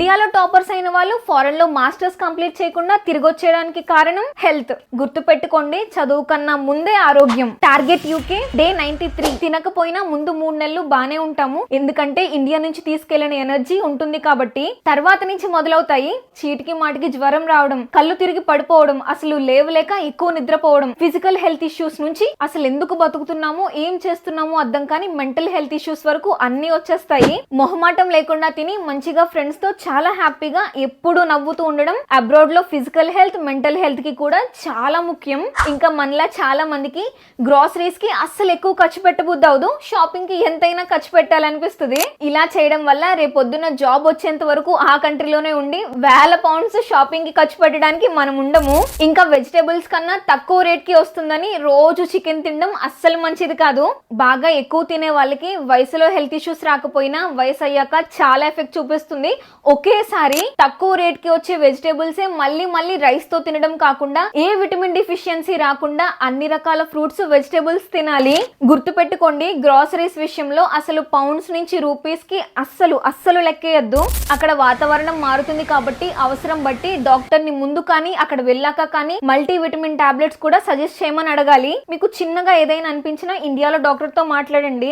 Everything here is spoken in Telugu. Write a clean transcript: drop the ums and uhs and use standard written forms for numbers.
ఇండియాలో టాపర్స్ అయిన వాళ్ళు ఫారెన్ లో మాస్టర్స్ కంప్లీట్ చేయకుండా తిరిగి వచ్చేయడానికి కారణం హెల్త్. గుర్తు పెట్టుకోండి, చదువు కన్నా ముందే ఆరోగ్యం. Target UK day 93. తినకపోయినా ముందు 3 నెలలు బానే ఉంటాము, ఎందుకంటే ఇండియా నుంచి తీసుకెళ్లిన ఎనర్జీ ఉంటుంది కాబట్టి. తర్వాత నుంచి మొదలవుతాయి చీటికి మాటికి జ్వరం రావడం, కళ్ళు తిరిగి పడిపోవడం, అసలు లేవలేక ఎక్కువ నిద్రపోవడం. ఫిజికల్ హెల్త్ ఇష్యూస్ నుంచి అసలు ఎందుకు బతుకుతున్నామో ఏం చేస్తున్నామో అర్థం కాని మెంటల్ హెల్త్ ఇష్యూస్ వరకు అన్ని వచ్చేస్తాయి. మొహమాటం లేకుండా తిని మంచిగా ఫ్రెండ్స్ తో చాలా హ్యాపీగా ఎప్పుడు నవ్వుతూ ఉండడం అబ్రాడ్ లో ఫిజికల్ హెల్త్ మెంటల్ హెల్త్ కి కూడా చాలా ముఖ్యం. ఇంకా మనలా చాలా మందికి గ్రాసరీస్ కి అస్సలు ఎక్కువ ఖర్చు పెట్టబుద్ది అవదు, షాపింగ్ కి ఎంతైనా ఖర్చు పెట్టాలనిపిస్తుంది. ఇలా చేయడం వల్ల రేపొద్దున జాబ్ వచ్చేంత వరకు ఆ కంట్రీలోనే ఉండి వేల పౌండ్స్ షాపింగ్ కి ఖర్చు పెట్టడానికి మనం ఉండము. ఇంకా వెజిటేబుల్స్ కన్నా తక్కువ రేట్ కి వస్తుందని రోజు చికెన్ తినడం అస్సలు మంచిది కాదు. బాగా ఎక్కువ తినే వాళ్ళకి వయసులో హెల్త్ ఇష్యూస్ రాకపోయినా వయసు అయ్యాక చాలా ఎఫెక్ట్ చూపిస్తుంది. ఒకేసారి తక్కువ రేట్ కి వచ్చే వెజిటేబుల్స్ మళ్ళీ మళ్ళీ రైస్ తో తినడం కాకుండా ఏ విటమిన్ డిఫిషియన్సీ రాకుండా అన్ని రకాల ఫ్రూట్స్ వెజిటేబుల్స్ తినాలి. గుర్తు పెట్టుకోండి, గ్రాసరీస్ విషయంలో అసలు పౌండ్స్ నుంచి రూపీస్ కి అస్సలు లెక్కేయద్దు. అక్కడ వాతావరణం మారుతుంది కాబట్టి అవసరం బట్టి డాక్టర్ ని ముందు కానీ అక్కడ వెళ్ళాక కానీ మల్టీ విటమిన్ టాబ్లెట్స్ కూడా సజెస్ట్ చేయమని అడగాలి. మీకు చిన్నగా ఏదైనా అనిపించినా ఇండియాలో డాక్టర్ తో మాట్లాడండి.